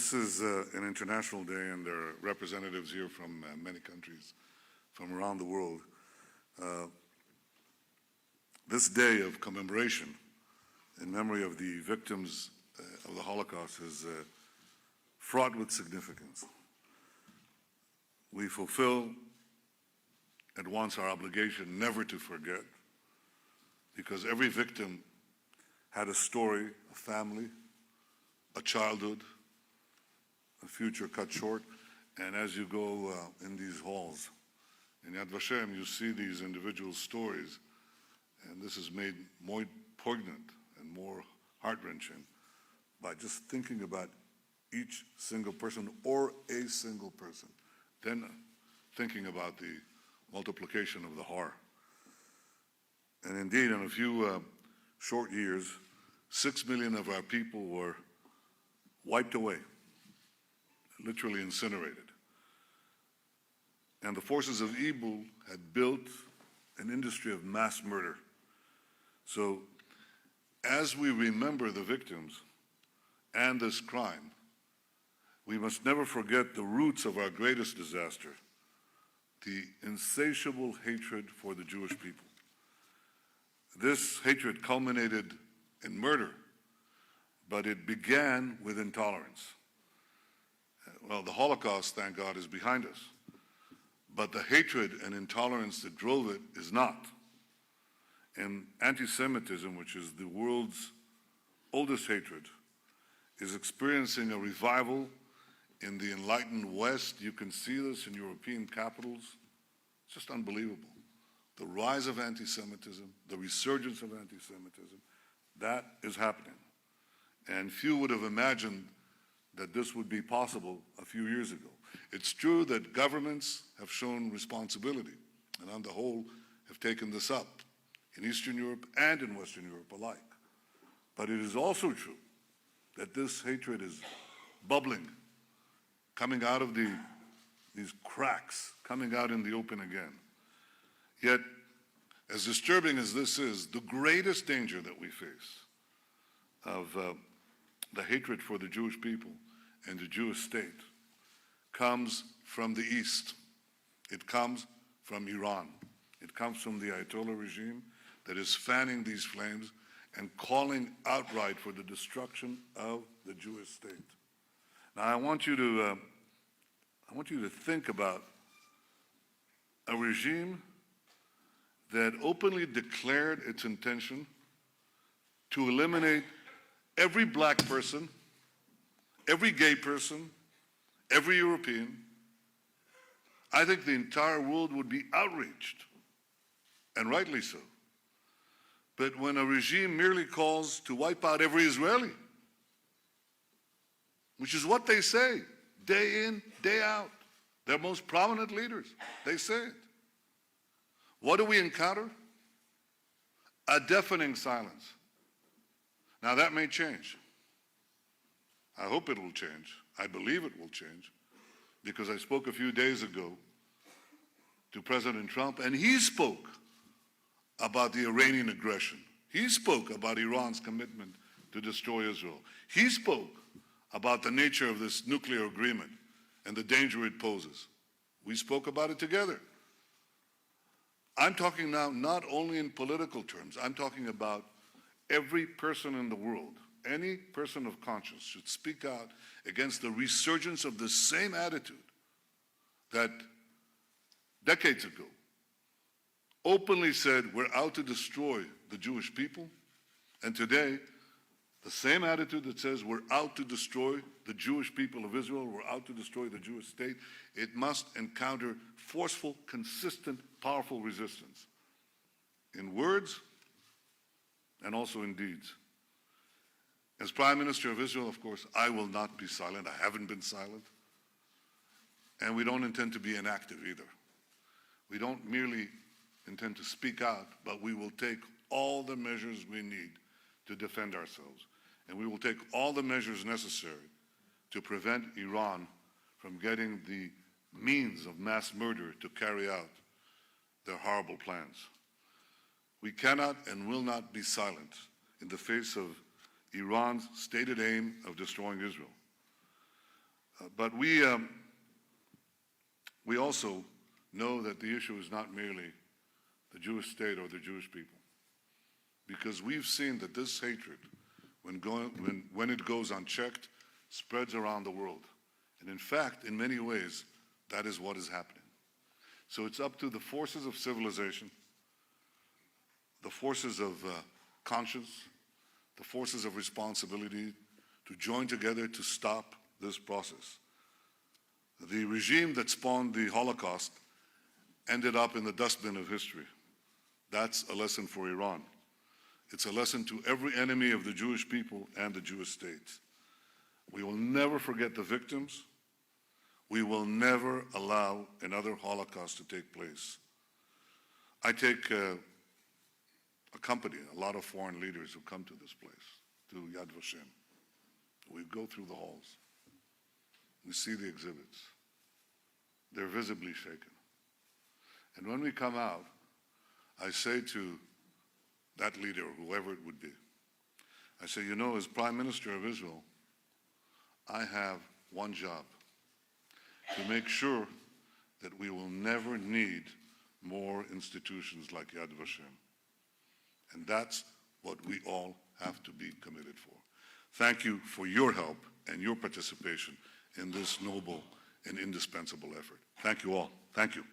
This is an international day, and there are representatives here from many countries from around the world. This day of commemoration in memory of the victims of the Holocaust is fraught with significance. We fulfill at once our obligation never to forget, because every victim had a story, a family, a childhood, a future cut short. And as you go in these halls, in Yad Vashem, you see these individual stories, and this is made more poignant and more heart-wrenching by just thinking about each single person or a single person, then thinking about the multiplication of the horror. And indeed, in a few short years, 6 million of our people were wiped away, literally incinerated. And the forces of evil had built an industry of mass murder. So as we remember the victims and this crime, we must never forget the roots of our greatest disaster, the insatiable hatred for the Jewish people. This hatred culminated in murder, but it began with intolerance. Well, the Holocaust, thank God, is behind us. But the hatred and intolerance that drove it is not. And anti-Semitism, which is the world's oldest hatred, is experiencing a revival in the enlightened West. You can see this in European capitals. It's just unbelievable. The rise of anti-Semitism, the resurgence of anti-Semitism, that is happening. And few would have imagined that this would be possible a few years ago. It's true that governments have shown responsibility, and on the whole have taken this up in Eastern Europe and in Western Europe alike. But it is also true that this hatred is bubbling, coming out of these cracks, coming out in the open again. Yet, as disturbing as this is, the greatest danger that we face of the hatred for the Jewish people and the Jewish state comes from the East. It comes from Iran. It comes from the Ayatollah regime that is fanning these flames and calling outright for the destruction of the Jewish state. Now, I want you to think about a regime that openly declared its intention to eliminate every black person, every gay person, every European. I think the entire world would be outraged, and rightly so. But when a regime merely calls to wipe out every Israeli, which is what they say, day in, day out, their most prominent leaders, they say it. What do we encounter? A deafening silence. Now that may change. I hope it will change. I believe it will change, because I spoke a few days ago to President Trump, and he spoke about the Iranian aggression. He spoke about Iran's commitment to destroy Israel. He spoke about the nature of this nuclear agreement and the danger it poses. We spoke about it together. I'm talking now not only in political terms. I'm talking about every person in the world. Any person of conscience should speak out against the resurgence of the same attitude that decades ago openly said we're out to destroy the Jewish people, and today the same attitude that says we're out to destroy the Jewish people of Israel, we're out to destroy the Jewish state, it must encounter forceful, consistent, powerful resistance in words and also in deeds. As Prime Minister of Israel, of course, I will not be silent. I haven't been silent. And we don't intend to be inactive either. We don't merely intend to speak out, but we will take all the measures we need to defend ourselves. And we will take all the measures necessary to prevent Iran from getting the means of mass murder to carry out their horrible plans. We cannot and will not be silent in the face of Iran's stated aim of destroying Israel. But we also know that the issue is not merely the Jewish state or the Jewish people, because we've seen that this hatred, when it goes unchecked, spreads around the world. And in fact, in many ways, that is what is happening. So it's up to the forces of civilization, the forces of conscience, the forces of responsibility to join together to stop this process. The regime that spawned the Holocaust ended up in the dustbin of history. That's a lesson for Iran. It's a lesson to every enemy of the Jewish people and the Jewish state. We will never forget the victims. We will never allow another Holocaust to take place. I take accompany a lot of foreign leaders who come to this place, to Yad Vashem. We go through the halls. We see the exhibits. They're visibly shaken. And when we come out, I say to that leader, whoever it would be, I say, you know, as Prime Minister of Israel, I have one job: to make sure that we will never need more institutions like Yad Vashem. And that's what we all have to be committed for. Thank you for your help and your participation in this noble and indispensable effort. Thank you all. Thank you.